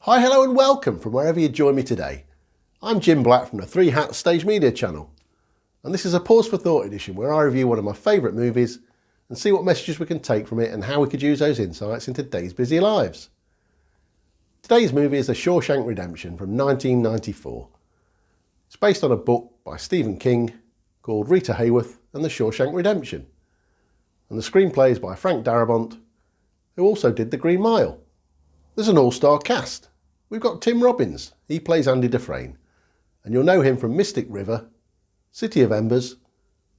Hi, hello and welcome from wherever you join me today. I'm Jim Black from the Three Hats Stage Media channel, and this is a Pause for Thought edition where I review one of my favourite movies and see what messages we can take from it and how we could use those insights in today's busy lives. Today's movie is The Shawshank Redemption from 1994. It's based on a book by Stephen King called Rita, Hayworth and The Shawshank Redemption, and the screenplay is by Frank Darabont, who also did The Green Mile. There's an all-star cast. We've got Tim Robbins, he plays Andy Dufresne, and you'll know him from Mystic River, City of Embers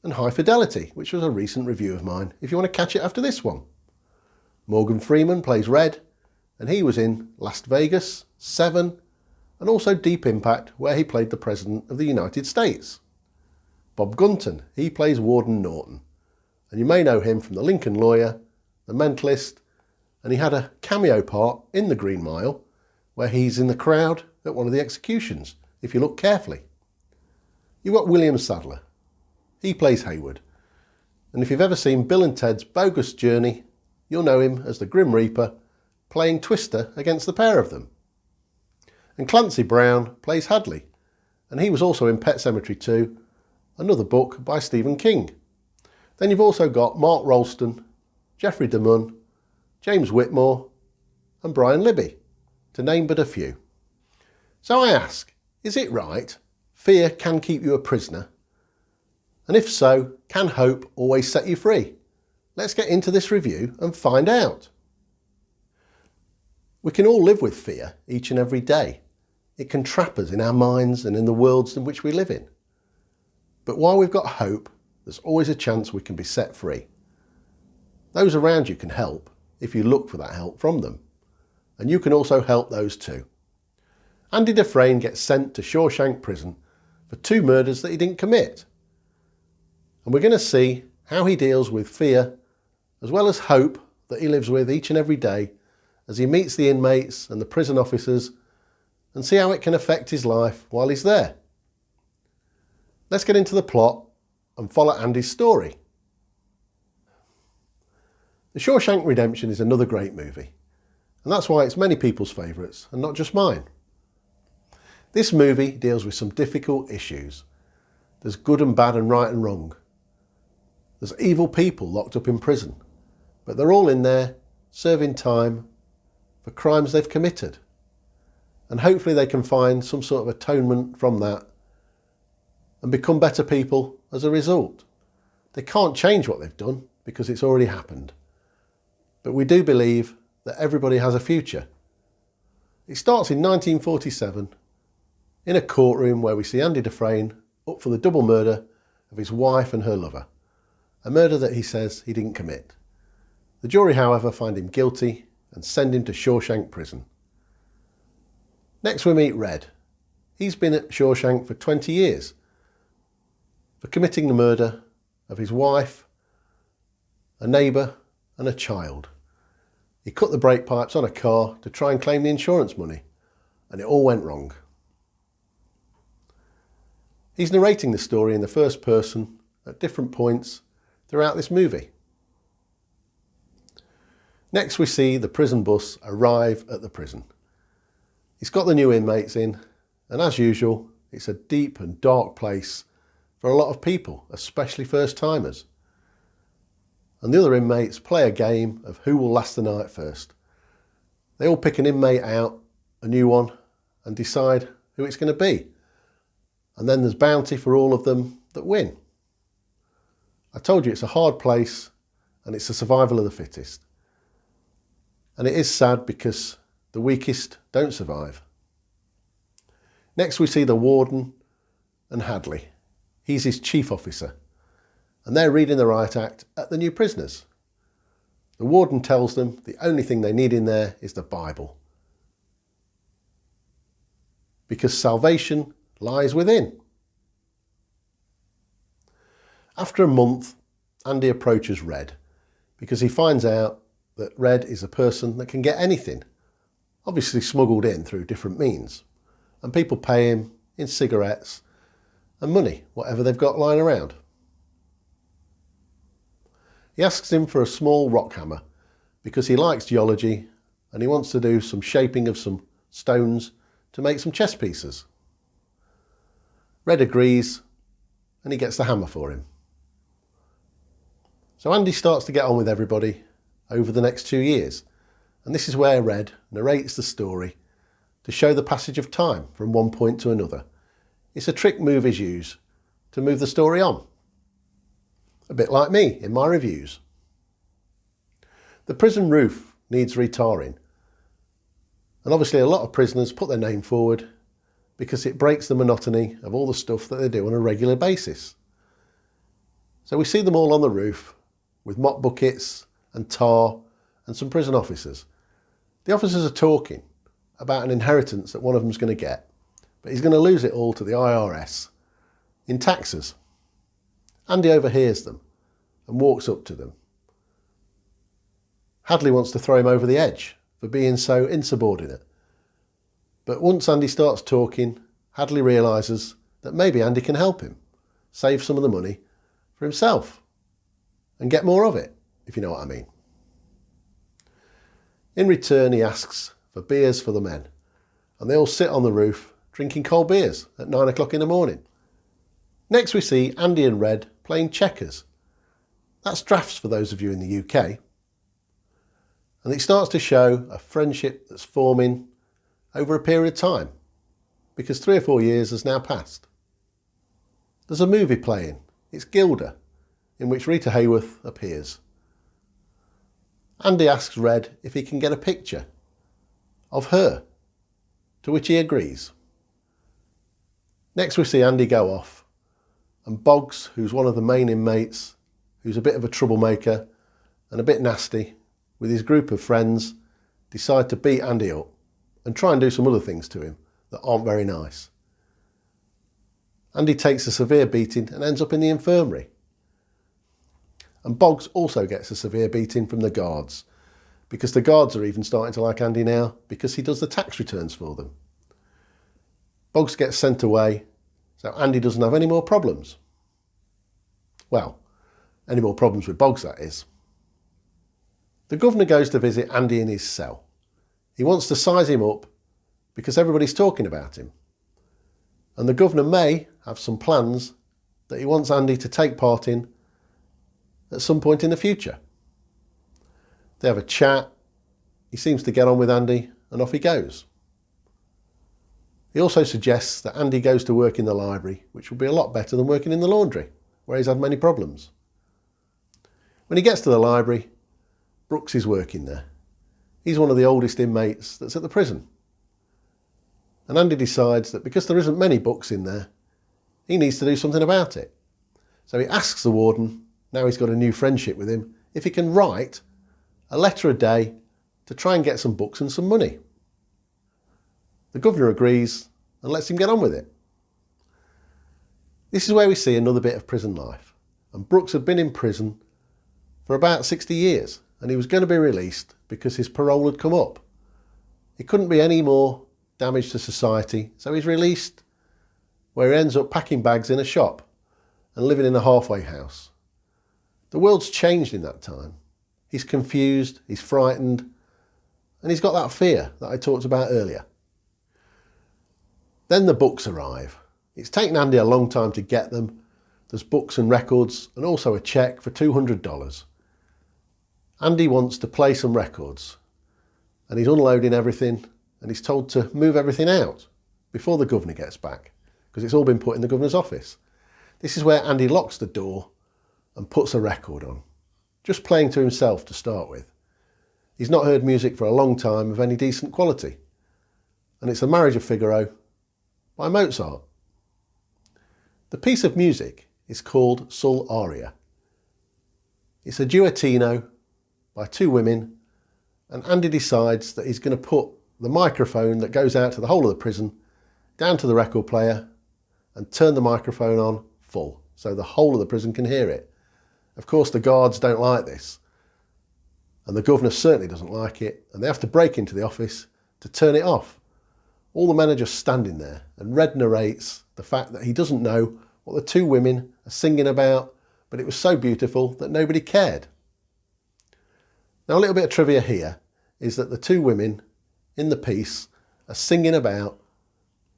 and High Fidelity, which was a recent review of mine if you want to catch it after this one. Morgan Freeman plays Red, and he was in Las Vegas, Seven and also Deep Impact, where he played the President of the United States. Bob Gunton, he plays Warden Norton, and you may know him from The Lincoln Lawyer, The Mentalist, and he had a cameo part in The Green Mile where he's in the crowd at one of the executions, if you look carefully. You've got William Sadler. He plays Hayward. And if you've ever seen Bill and Ted's Bogus Journey, you'll know him as the Grim Reaper, playing Twister against the pair of them. And Clancy Brown plays Hadley, and he was also in Pet Sematary 2, another book by Stephen King. Then you've also got Mark Rolston, Jeffrey DeMunn, James Whitmore and Brian Libby, to name but a few. So I ask, is it right? Fear can keep you a prisoner? And if so, can hope always set you free? Let's get into this review and find out. We can all live with fear each and every day. It can trap us in our minds and in the worlds in which we live in. But while we've got hope, there's always a chance we can be set free. Those around you can help if you look for that help from them. And you can also help those too. Andy Dufresne gets sent to Shawshank Prison for 2 murders that he didn't commit. And we're going to see how he deals with fear as well as hope that he lives with each and every day as he meets the inmates and the prison officers, and see how it can affect his life while he's there. Let's get into the plot and follow Andy's story. The Shawshank Redemption is another great movie, and that's why it's many people's favourites and not just mine. This movie deals with some difficult issues. There's good and bad and right and wrong. There's evil people locked up in prison, but they're all in there serving time for crimes they've committed. And hopefully they can find some sort of atonement from that and become better people as a result. They can't change what they've done because it's already happened. But we do believe that everybody has a future. It starts in 1947 in a courtroom where we see Andy Dufresne up for the double murder of his wife and her lover, a murder that he says he didn't commit. The jury, however, find him guilty and send him to Shawshank Prison. Next we meet Red. He's been at Shawshank for 20 years for committing the murder of his wife, a neighbour and a child. He cut the brake pipes on a car to try and claim the insurance money, and it all went wrong. He's narrating the story in the first person at different points throughout this movie. Next we see the prison bus arrive at the prison. He's got the new inmates in, and as usual, it's a deep and dark place for a lot of people, especially first-timers. And the other inmates play a game of who will last the night first. They all pick an inmate out, a new one, and decide who it's going to be. And then there's bounty for all of them that win. I told you it's a hard place, and it's the survival of the fittest. And it is sad because the weakest don't survive. Next we see the warden and Hadley. He's his chief officer, and they're reading the Riot Act at the new prisoners. The warden tells them the only thing they need in there is the Bible, because salvation lies within. After a month, Andy approaches Red because he finds out that Red is a person that can get anything, obviously smuggled in through different means, and people pay him in cigarettes and money, whatever they've got lying around. He asks him for a small rock hammer because he likes geology and he wants to do some shaping of some stones to make some chess pieces. Red agrees, and he gets the hammer for him. So Andy starts to get on with everybody over the next 2 years, and this is where Red narrates the story to show the passage of time from one point to another. It's a trick movies use to move the story on. A bit like me in my reviews. The prison roof needs retarring, and obviously a lot of prisoners put their name forward because it breaks the monotony of all the stuff that they do on a regular basis. So we see them all on the roof with mop buckets and tar and some prison officers. The officers are talking about an inheritance that one of them's going to get, but he's going to lose it all to the IRS in taxes. Andy overhears them and walks up to them. Hadley wants to throw him over the edge for being so insubordinate. But once Andy starts talking, Hadley realises that maybe Andy can help him save some of the money for himself and get more of it, if you know what I mean. In return, he asks for beers for the men, and they all sit on the roof drinking cold beers at 9 o'clock in the morning. Next we see Andy and Red playing checkers. That's drafts for those of you in the UK. And it starts to show a friendship that's forming over a period of time, because 3 or 4 years has now passed. There's a movie playing. It's Gilda, in which Rita Hayworth appears. Andy asks Red if he can get a picture of her, to which he agrees. Next we see Andy go off, and Boggs, who's one of the main inmates, who's a bit of a troublemaker and a bit nasty, with his group of friends, decide to beat Andy up and try and do some other things to him that aren't very nice. Andy takes a severe beating and ends up in the infirmary. And Boggs also gets a severe beating from the guards, because the guards are even starting to like Andy now because he does the tax returns for them. Boggs gets sent away, so Andy doesn't have any more problems. Well, any more problems with Boggs, that is. The governor goes to visit Andy in his cell. He wants to size him up because everybody's talking about him. And the governor may have some plans that he wants Andy to take part in at some point in the future. They have a chat, he seems to get on with Andy, and off he goes. He also suggests that Andy goes to work in the library, which will be a lot better than working in the laundry, where he's had many problems. When he gets to the library, Brooks is working there. He's one of the oldest inmates that's at the prison. And Andy decides that because there isn't many books in there, he needs to do something about it. So he asks the warden, now he's got a new friendship with him, if he can write a letter a day to try and get some books and some money. The governor agrees and lets him get on with it. This is where we see another bit of prison life. And Brooks had been in prison for about 60 years and he was going to be released because his parole had come up. It couldn't be any more damage to society, so he's released, where he ends up packing bags in a shop and living in a halfway house. The world's changed in that time. He's confused, he's frightened, and he's got that fear that I talked about earlier. Then the books arrive. It's taken Andy a long time to get them. There's books and records and also a cheque for $200. Andy wants to play some records and he's unloading everything and he's told to move everything out before the governor gets back because it's all been put in the governor's office. This is where Andy locks the door and puts a record on, just playing to himself to start with. He's not heard music for a long time of any decent quality, and it's a Marriage of Figaro by Mozart. The piece of music is called Sul Aria. It's a duettino by two women, and Andy decides that he's going to put the microphone that goes out to the whole of the prison down to the record player and turn the microphone on full so the whole of the prison can hear it. Of course, the guards don't like this, and the governor certainly doesn't like it, and they have to break into the office to turn it off. All the men are just standing there, and Red narrates the fact that he doesn't know what the two women are singing about, but it was so beautiful that nobody cared. Now, a little bit of trivia here is that the two women in the piece are singing about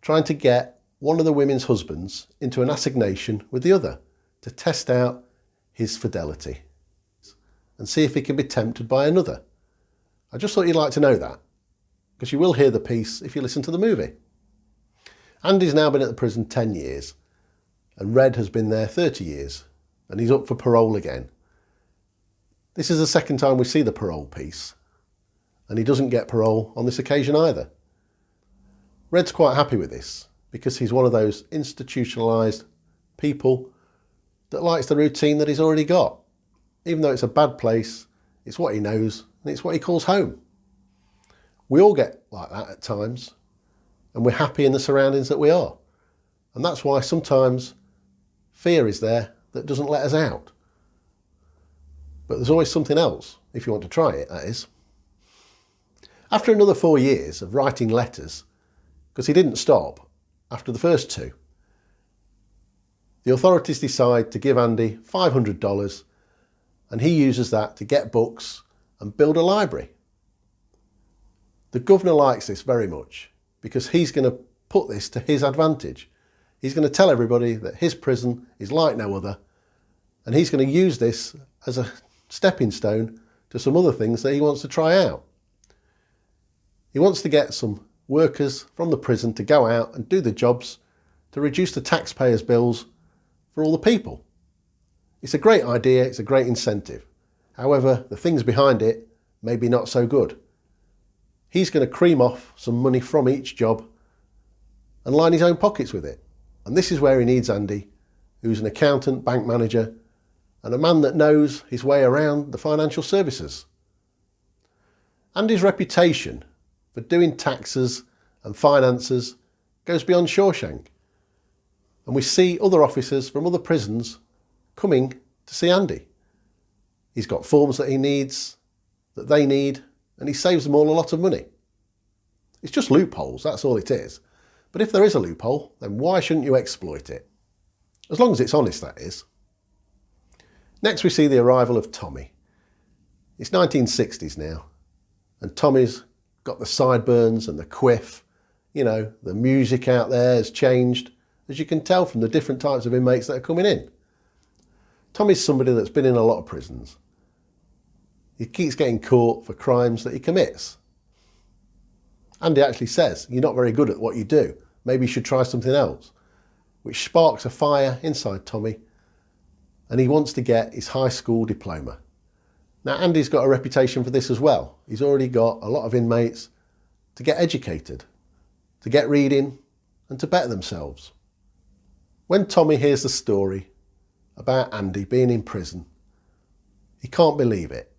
trying to get one of the women's husbands into an assignation with the other to test out his fidelity and see if he can be tempted by another. I just thought you'd like to know that, because you will hear the piece if you listen to the movie. Andy's now been at the prison 10 years, and Red has been there 30 years, and he's up for parole again. This is the second time we see the parole piece, and he doesn't get parole on this occasion either. Red's quite happy with this, because he's one of those institutionalised people that likes the routine that he's already got. Even though it's a bad place, it's what he knows, and it's what he calls home. We all get like that at times, and we're happy in the surroundings that we are. And that's why sometimes fear is there that doesn't let us out. But there's always something else, if you want to try it, that is. After another 4 years of writing letters, because he didn't stop after the first 2, the authorities decide to give Andy $500, and he uses that to get books and build a library. The governor likes this very much, because he's going to put this to his advantage. He's going to tell everybody that his prison is like no other, and he's going to use this as a stepping stone to some other things that he wants to try out. He wants to get some workers from the prison to go out and do the jobs to reduce the taxpayers' bills for all the people. It's a great idea, it's a great incentive. However, the things behind it may be not so good. He's going to cream off some money from each job and line his own pockets with it. And this is where he needs Andy, who's an accountant, bank manager, and a man that knows his way around the financial services. Andy's reputation for doing taxes and finances goes beyond Shawshank. And we see other officers from other prisons coming to see Andy. He's got forms that he needs, that they need, and he saves them all a lot of money. It's just loopholes, that's all it is. But if there is a loophole, then why shouldn't you exploit it? As long as it's honest, that is. Next we see the arrival of Tommy. It's 1960s now, and Tommy's got the sideburns and the quiff. You know, the music out there has changed, as you can tell from the different types of inmates that are coming in. Tommy's somebody that's been in a lot of prisons. He keeps getting caught for crimes that he commits. Andy actually says, "You're not very good at what you do. Maybe you should try something else," which sparks a fire inside Tommy, and he wants to get his high school diploma. Now, Andy's got a reputation for this as well. He's already got a lot of inmates to get educated, to get reading, and to better themselves. When Tommy hears the story about Andy being in prison, he can't believe it.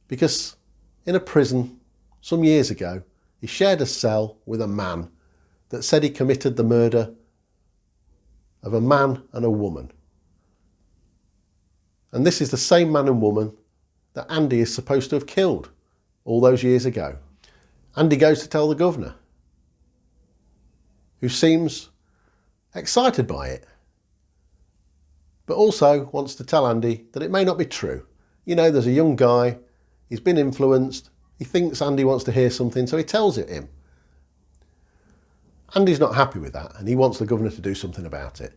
Because in a prison some years ago, he shared a cell with a man that said he committed the murder of a man and a woman. And this is the same man and woman that Andy is supposed to have killed all those years ago. Andy goes to tell the governor, who seems excited by it, but also wants to tell Andy that it may not be true. You know, there's a young guy, he's been influenced, he thinks Andy wants to hear something, so he tells it him. Andy's not happy with that, and he wants the governor to do something about it.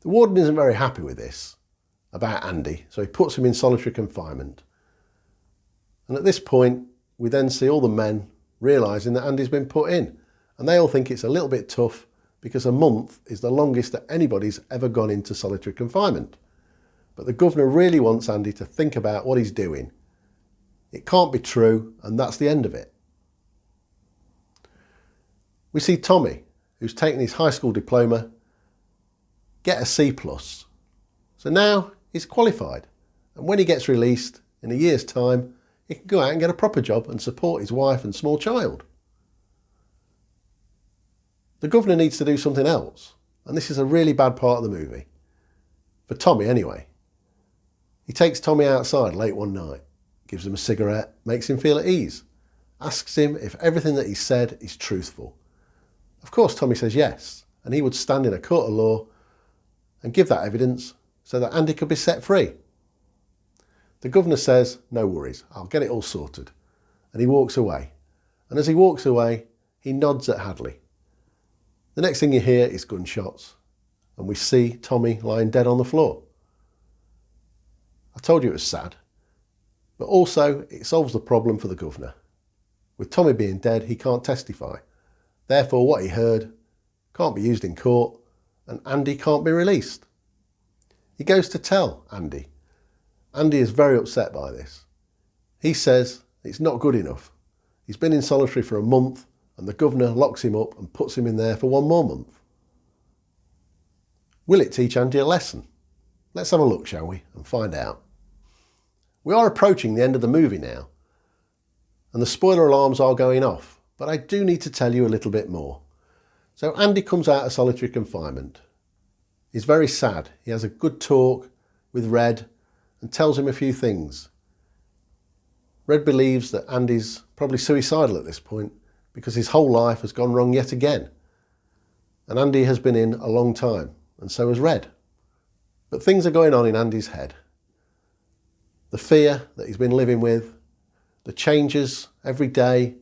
The warden isn't very happy with this about Andy, so he puts him in solitary confinement. And at this point, we then see all the men realising that Andy's been put in, and they all think it's a little bit tough because a month is the longest that anybody's ever gone into solitary confinement. But the governor really wants Andy to think about what he's doing. It can't be true, and that's the end of it. We see Tommy, who's taken his high school diploma, get a C+. So now he's qualified, and when he gets released in a year's time, he can go out and get a proper job and support his wife and small child. The governor needs to do something else, and this is a really bad part of the movie. For Tommy anyway. He takes Tommy outside late one night, gives him a cigarette, makes him feel at ease, asks him if everything that he said is truthful. Of course Tommy says yes, and he would stand in a court of law and give that evidence so that Andy could be set free. The governor says, "No worries, I'll get it all sorted." And he walks away. And as he walks away, He nods at Hadley. The next thing you hear is gunshots, and we see Tommy lying dead on the floor. I told you it was sad, but also it solves the problem for the governor. With Tommy being dead, he can't testify. Therefore, what he heard can't be used in court, and Andy can't be released. He goes to tell Andy. Andy is very upset by this. He says it's not good enough. He's been in solitary for a month, and the governor locks him up and puts him in there for one more month. Will it teach Andy a lesson? Let's have a look, shall we, and find out. We are approaching the end of the movie now, and the spoiler alarms are going off, but I do need to tell you a little bit more. So Andy comes out of solitary confinement. He's very sad. He has a good talk with Red and tells him a few things. Red believes that Andy's probably suicidal at this point because his whole life has gone wrong yet again. And Andy has been in a long time, and so has Red. But things are going on in Andy's head. The fear that he's been living with, the changes every day,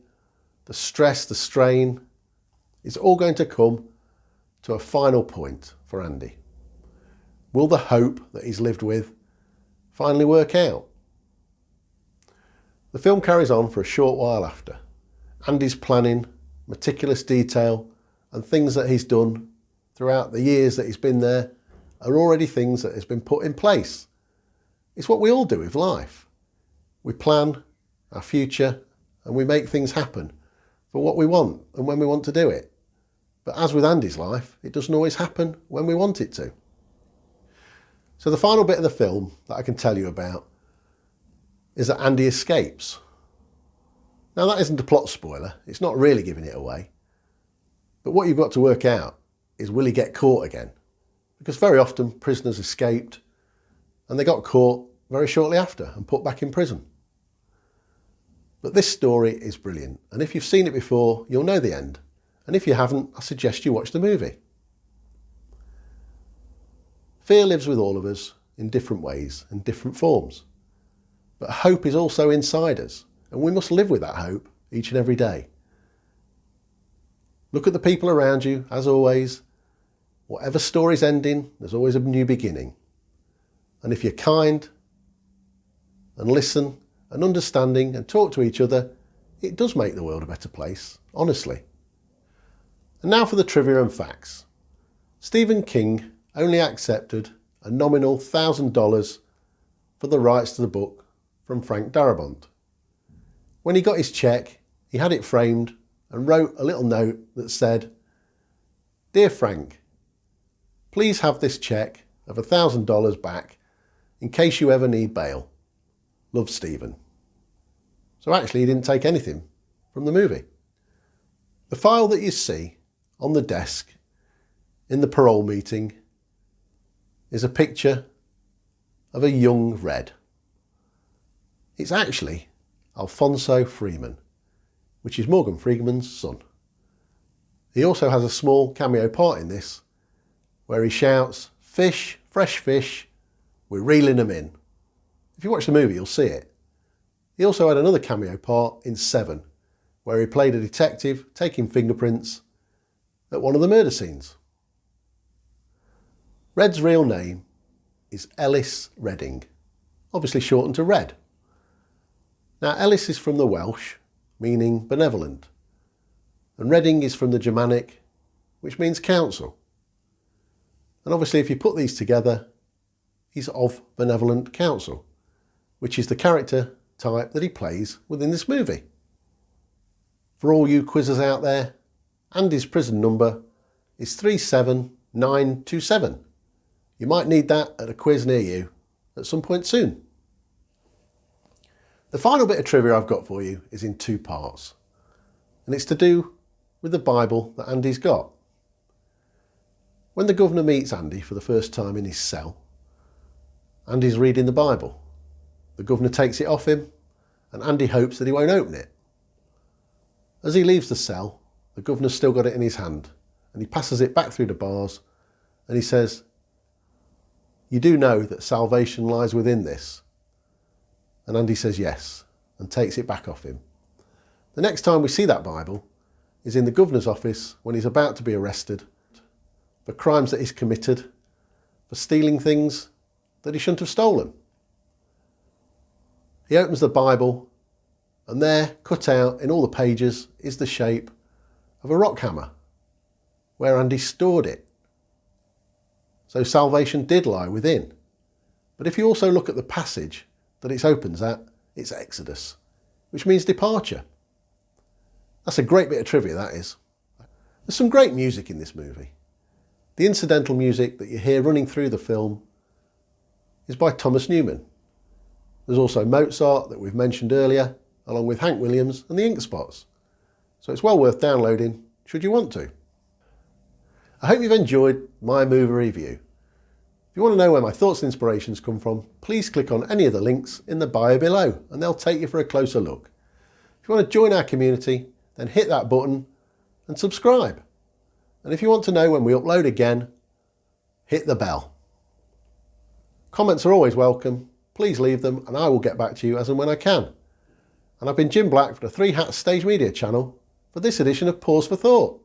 the stress, the strain, is all going to come to a final point for Andy. Will the hope that he's lived with finally work out? The film carries on for a short while after. Andy's planning, meticulous detail, and things that he's done throughout the years that he's been there are already things that has been put in place. It's what we all do with life. We plan our future and we make things happen for what we want and when we want to do it. But as with Andy's life, it doesn't always happen when we want it to. So the final bit of the film that I can tell you about is that Andy escapes. Now that isn't a plot spoiler, it's not really giving it away. But what you've got to work out is, will he get caught again? Because very often prisoners escaped and they got caught very shortly after and put back in prison. But this story is brilliant, and if you've seen it before, you'll know the end. And if you haven't, I suggest you watch the movie. Fear lives with all of us in different ways and different forms. But hope is also inside us, and we must live with that hope each and every day. Look at the people around you, as always. Whatever story's ending, there's always a new beginning. And if you're kind and listen and understanding and talk to each other, it does make the world a better place, honestly. And now for the trivia and facts. Stephen King only accepted a nominal $1,000 for the rights to the book from Frank Darabont. When he got his cheque, he had it framed and wrote a little note that said, "Dear Frank, please have this cheque of $1,000 back in case you ever need bail. Love, Stephen." So actually he didn't take anything from the movie. The file that you see on the desk in the parole meeting is a picture of a young Red. It's actually Alfonso Freeman, which is Morgan Freeman's son. He also has a small cameo part in this, where he shouts, "Fish, fresh fish, we're reeling them in." If you watch the movie, you'll see it. He also had another cameo part in Seven, where he played a detective taking fingerprints at one of the murder scenes. Red's real name is Ellis Redding, obviously shortened to Red. Now Ellis is from the Welsh, meaning benevolent, and Redding is from the Germanic, which means counsel. And obviously if you put these together, he's of benevolent counsel, which is the character type that he plays within this movie. For all you quizzers out there, Andy's prison number is 37927. You might need that at a quiz near you at some point soon. The final bit of trivia I've got for you is in two parts, and it's to do with the Bible that Andy's got. When the governor meets Andy for the first time in his cell, Andy's reading the Bible. The governor takes it off him, and Andy hopes that he won't open it. As he leaves the cell, the governor's still got it in his hand, and he passes it back through the bars, and he says, "You do know that salvation lies within this?" And Andy says yes, and takes it back off him. The next time we see that Bible, is in the governor's office when he's about to be arrested for crimes that he's committed, for stealing things that he shouldn't have stolen. He opens the Bible, and there, cut out in all the pages, is the shape of a rock hammer, where Andy stored it. So salvation did lie within. But if you also look at the passage that it opens at, it's Exodus, which means departure. That's a great bit of trivia, that is. There's some great music in this movie. The incidental music that you hear running through the film is by Thomas Newman. There's also Mozart that we've mentioned earlier, along with Hank Williams and the Ink Spots. So it's well worth downloading, should you want to. I hope you've enjoyed my movie review. If you want to know where my thoughts and inspirations come from, please click on any of the links in the bio below and they'll take you for a closer look. If you want to join our community, then hit that button and subscribe. And if you want to know when we upload again, hit the bell. Comments are always welcome. Please leave them and I will get back to you as and when I can. And I've been Jim Black for the Three Hats Stage Media channel for this edition of Pause for Thought.